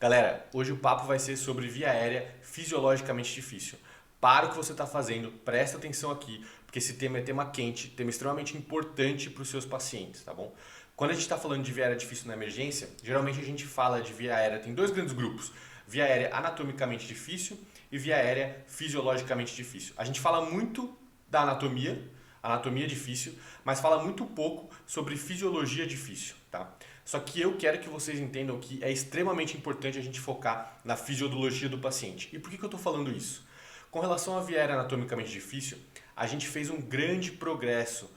Galera, hoje o papo vai ser sobre via aérea fisiologicamente difícil. Para o que você está fazendo, presta atenção aqui, porque esse tema é tema quente, tema extremamente importante para os seus pacientes, tá bom? Quando a gente está falando de via aérea difícil na emergência, geralmente a gente fala de via aérea, tem dois grandes grupos, via aérea anatomicamente difícil e via aérea fisiologicamente difícil. A gente fala muito da anatomia difícil, mas fala muito pouco sobre fisiologia difícil, tá? Só que eu quero que vocês entendam que é extremamente importante a gente focar na fisiologia do paciente. E por que eu estou falando isso? Com relação à via aérea anatomicamente difícil, a gente fez um grande progresso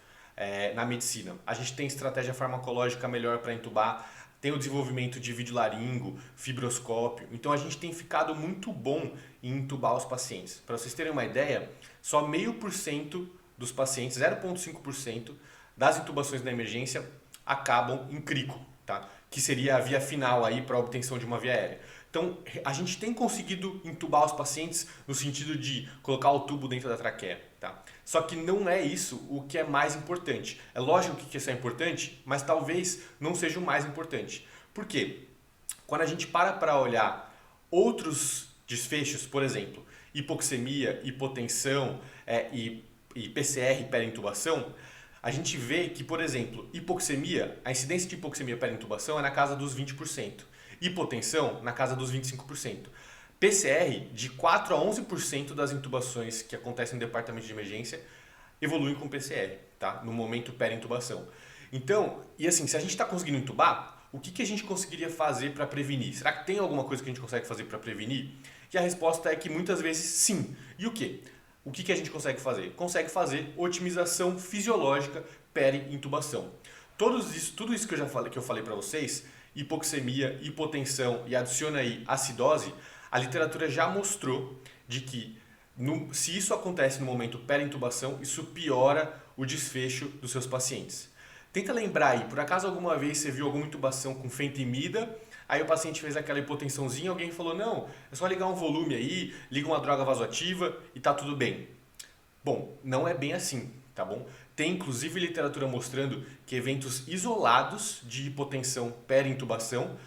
na medicina. A gente tem estratégia farmacológica melhor para entubar, tem o desenvolvimento de videolaringo, fibroscópio. Então a gente tem ficado muito bom em entubar os pacientes. Para vocês terem uma ideia, só 0,5% dos pacientes, 0,5% das intubações na emergência acabam em crico, tá? Que seria a via final aí para a obtenção de uma via aérea. Então, a gente tem conseguido entubar os pacientes no sentido de colocar o tubo dentro da traqueia, tá? Só que não é isso o que é mais importante. É lógico que isso é importante, mas talvez não seja o mais importante. Por quê? Quando a gente para olhar outros desfechos, por exemplo, hipoxemia, hipotensão e PCR pera-intubação, a gente vê que, por exemplo, hipoxemia, a incidência de hipoxemia pera-intubação é na casa dos 20%. Hipotensão, na casa dos 25%. PCR, de 4 a 11% das intubações que acontecem no departamento de emergência evoluem com PCR, tá? No momento pera-intubação. Então, e assim, se a gente está conseguindo intubar, o que a gente conseguiria fazer para prevenir? Será que tem alguma coisa que a gente consegue fazer para prevenir? E a resposta é que muitas vezes sim. E o quê? O que a gente consegue fazer? Consegue fazer otimização fisiológica peri-intubação. Tudo isso que eu falei para vocês, hipoxemia, hipotensão e adiciona aí acidose, a literatura já mostrou de que se isso acontece no momento peri-intubação, isso piora o desfecho dos seus pacientes. Tenta lembrar aí, por acaso alguma vez você viu alguma intubação com fentimida, aí o paciente fez aquela hipotensãozinha, alguém falou, não, é só ligar um volume aí, liga uma droga vasoativa e tá tudo bem. Bom, não é bem assim, tá bom? Tem inclusive literatura mostrando que eventos isolados de hipotensão peri-intubação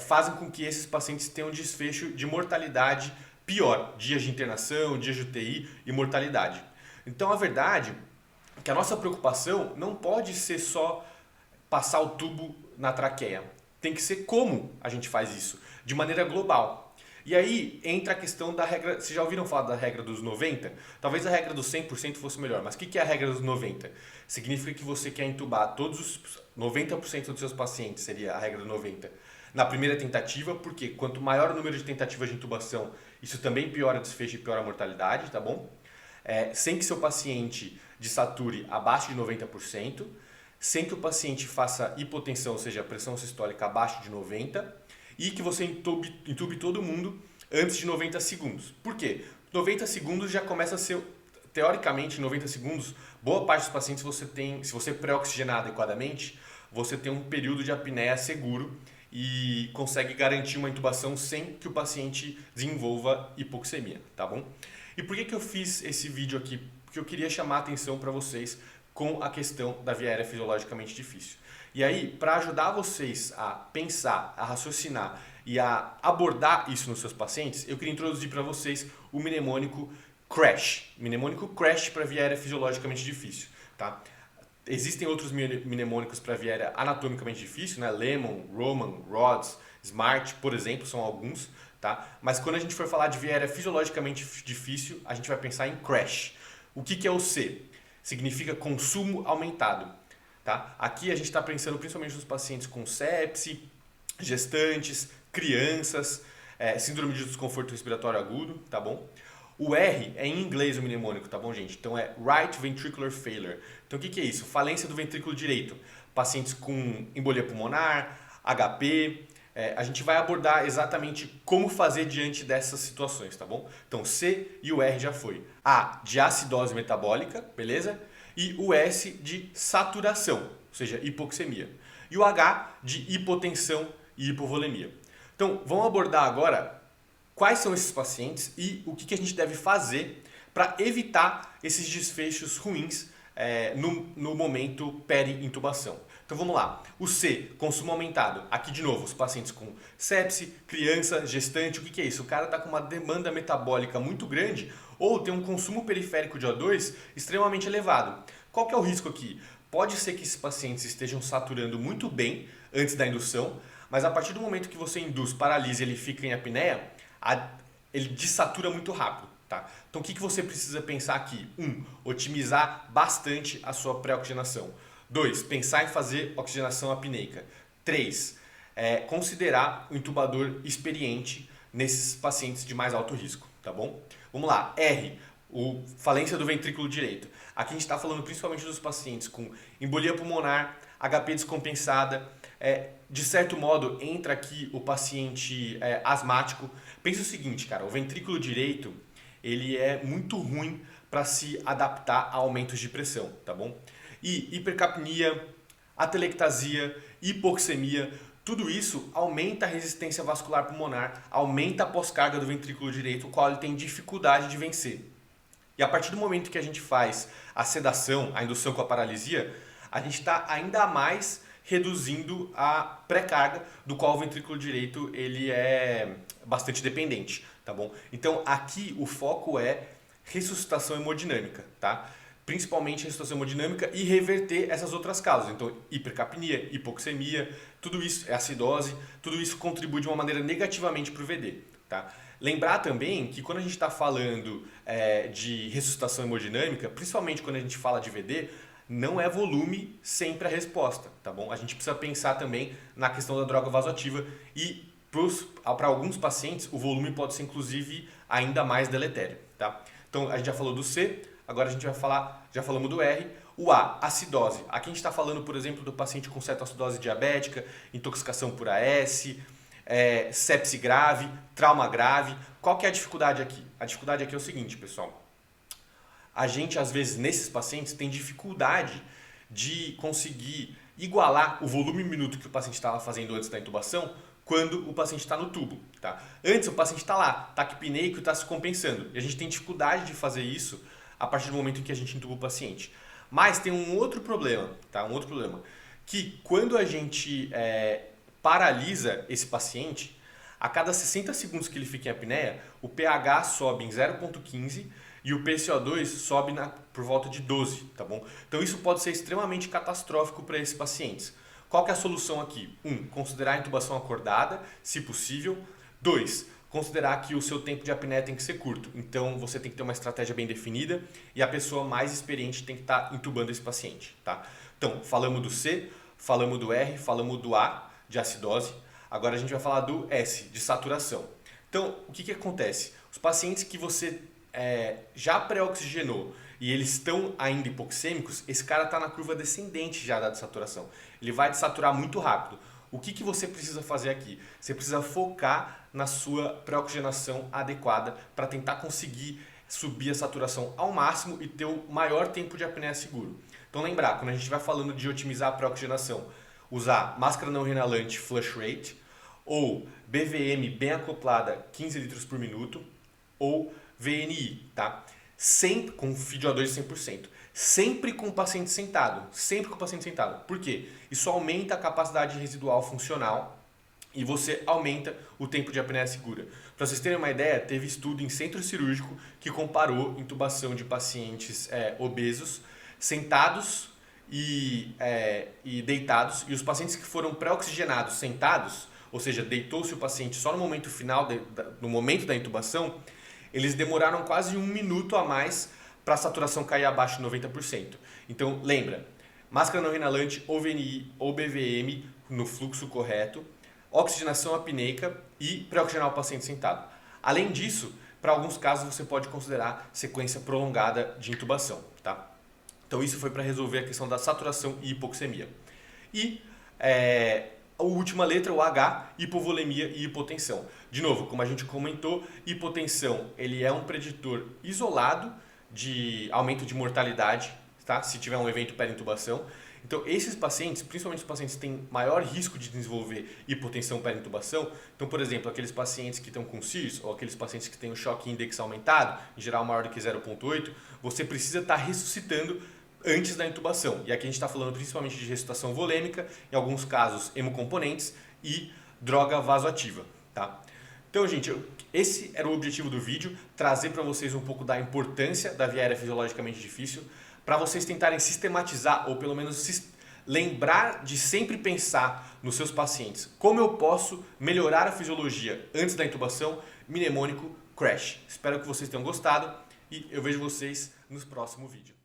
fazem com que esses pacientes tenham um desfecho de mortalidade pior, dias de internação, dias de UTI e mortalidade. Então a verdade é que a nossa preocupação não pode ser só passar o tubo na traqueia. Tem que ser como a gente faz isso, de maneira global. E aí entra a questão da regra, vocês já ouviram falar da regra dos 90? Talvez a regra dos 100% fosse melhor, mas o que é a regra dos 90? Significa que você quer entubar todos os 90% dos seus pacientes, seria a regra do 90, na primeira tentativa, porque quanto maior o número de tentativas de intubação, isso também piora o desfecho e piora a mortalidade, tá bom? Sem que seu paciente desature abaixo de 90%, sem que o paciente faça hipotensão, ou seja, a pressão sistólica abaixo de 90, e que você entube todo mundo antes de 90 segundos. Por quê? 90 segundos já começa a ser, teoricamente, em 90 segundos, boa parte dos pacientes você tem, se você pré-oxigenar adequadamente, você tem um período de apneia seguro e consegue garantir uma intubação sem que o paciente desenvolva hipoxemia, tá bom? E por que eu fiz esse vídeo aqui? Porque eu queria chamar a atenção para vocês com a questão da via aérea fisiologicamente difícil. E aí, para ajudar vocês a pensar, a raciocinar e a abordar isso nos seus pacientes, eu queria introduzir para vocês o mnemônico CRASH. Mnemônico CRASH para via aérea fisiologicamente difícil, tá? Existem outros mnemônicos para via aérea anatomicamente difícil, né? Lemon, Roman, Rhodes, Smart, por exemplo, são alguns, tá? Mas quando a gente for falar de via aérea fisiologicamente difícil, a gente vai pensar em CRASH. O que é o C? Significa consumo aumentado. Tá? Aqui a gente está pensando principalmente nos pacientes com sepse, gestantes, crianças, síndrome de desconforto respiratório agudo, tá bom? O R é em inglês o mnemônico, tá bom, gente? Então é Right Ventricular Failure. Então o que é isso? Falência do ventrículo direito. Pacientes com embolia pulmonar, HP. A gente vai abordar exatamente como fazer diante dessas situações, tá bom? Então C e o R já foi. A de acidose metabólica, beleza? E o S de saturação, ou seja, hipoxemia. E o H de hipotensão e hipovolemia. Então, vamos abordar agora quais são esses pacientes e o que a gente deve fazer para evitar esses desfechos ruins no momento peri-intubação. Então vamos lá. O C, consumo aumentado. Aqui de novo, os pacientes com sepse, criança, gestante, o que é isso? O cara está com uma demanda metabólica muito grande ou tem um consumo periférico de O2 extremamente elevado. Qual que é o risco aqui? Pode ser que esses pacientes estejam saturando muito bem antes da indução, mas a partir do momento que você induz, paralisa e ele fica em apneia, ele desatura muito rápido. Tá? Então o que você precisa pensar aqui? 1. Otimizar bastante a sua pré-oxigenação. 2. Pensar em fazer oxigenação apneica. 3. Considerar o intubador experiente nesses pacientes de mais alto risco. Tá bom? Vamos lá. R. Falência do ventrículo direito. Aqui a gente está falando principalmente dos pacientes com embolia pulmonar, HP descompensada. De certo modo, entra aqui o paciente asmático. Pensa o seguinte, cara, o ventrículo direito ele é muito ruim para se adaptar a aumentos de pressão, tá bom? E hipercapnia, atelectasia, hipoxemia, tudo isso aumenta a resistência vascular pulmonar, aumenta a pós-carga do ventrículo direito, o qual ele tem dificuldade de vencer. E a partir do momento que a gente faz a sedação, a indução com a paralisia, a gente está ainda mais reduzindo a pré-carga, do qual o ventrículo direito ele é bastante dependente, tá bom? Então aqui o foco é ressuscitação hemodinâmica, tá? Principalmente ressuscitação hemodinâmica e reverter essas outras causas. Então hipercapnia, hipoxemia, tudo isso, acidose, tudo isso contribui de uma maneira negativamente para o VD, tá? Lembrar também que quando a gente está falando de ressuscitação hemodinâmica, principalmente quando a gente fala de VD, não é volume sempre a resposta, tá bom? A gente precisa pensar também na questão da droga vasoativa e para alguns pacientes o volume pode ser inclusive ainda mais deletério, tá? Então a gente já falou do C, agora a gente vai falar, já falamos do R. O A, acidose. Aqui a gente está falando, por exemplo, do paciente com cetoacidose diabética, intoxicação por AS, sepse grave, trauma grave. Qual que é a dificuldade aqui? A dificuldade aqui é o seguinte, pessoal. A gente, às vezes, nesses pacientes, tem dificuldade de conseguir igualar o volume minuto que o paciente estava fazendo antes da intubação quando o paciente está no tubo. Tá? Antes, o paciente está lá, está apneico e está se compensando. E a gente tem dificuldade de fazer isso a partir do momento em que a gente intuba o paciente. Mas tem um outro problema, tá? Que quando a gente paralisa esse paciente, a cada 60 segundos que ele fica em apneia, o pH sobe em 0,15 e o PCO2 sobe por volta de 12, tá bom? Então isso pode ser extremamente catastrófico para esses pacientes. Qual que é a solução aqui? 1. Considerar a intubação acordada, se possível. 2. Considerar que o seu tempo de apneia tem que ser curto. Então você tem que ter uma estratégia bem definida e a pessoa mais experiente tem que estar intubando esse paciente, tá? Então, falamos do C, falamos do R, falamos do A, de acidose. Agora a gente vai falar do S, de saturação. Então, o que acontece? Os pacientes que você já pré-oxigenou e eles estão ainda hipoxêmicos, esse cara está na curva descendente já da dessaturação. Ele vai dessaturar muito rápido. O que você precisa fazer aqui? Você precisa focar na sua pré-oxigenação adequada para tentar conseguir subir a saturação ao máximo e ter o maior tempo de apneia seguro. Então lembrar, quando a gente vai falando de otimizar a pré-oxigenação, usar máscara não inalante flush rate ou BVM bem acoplada 15 litros por minuto ou VNI, tá? Sempre com FiO2 de 100%. Sempre com o paciente sentado. Sempre com o paciente sentado. Por quê? Isso aumenta a capacidade residual funcional e você aumenta o tempo de apneia segura. Para vocês terem uma ideia, teve estudo em centro cirúrgico que comparou intubação de pacientes obesos sentados e deitados, e os pacientes que foram pré-oxigenados sentados, ou seja, deitou-se o paciente só no momento final, no momento da intubação, eles demoraram quase 1 minuto a mais para a saturação cair abaixo de 90%. Então, lembra, máscara não inalante, ou VNI ou BVM no fluxo correto, oxigenação apneica e pré-oxigenar o paciente sentado. Além disso, para alguns casos você pode considerar sequência prolongada de intubação, tá? Então isso foi para resolver a questão da saturação e hipoxemia. E a última letra, o H, hipovolemia e hipotensão. De novo, como a gente comentou, hipotensão ele é um preditor isolado de aumento de mortalidade, tá? Se tiver um evento pré-intubação. Então, esses pacientes, principalmente os pacientes que têm maior risco de desenvolver hipotensão pré-intubação, então, por exemplo, aqueles pacientes que estão com CIRS ou aqueles pacientes que têm o choque index aumentado, em geral maior do que 0,8, você precisa estar ressuscitando antes da intubação. E aqui a gente está falando principalmente de ressuscitação volêmica, em alguns casos hemocomponentes e droga vasoativa. Tá? Então, gente, esse era o objetivo do vídeo, trazer para vocês um pouco da importância da via aérea fisiologicamente difícil, para vocês tentarem sistematizar ou pelo menos lembrar de sempre pensar nos seus pacientes. Como eu posso melhorar a fisiologia antes da intubação mnemônico CRASH. Espero que vocês tenham gostado e eu vejo vocês no próximo vídeo.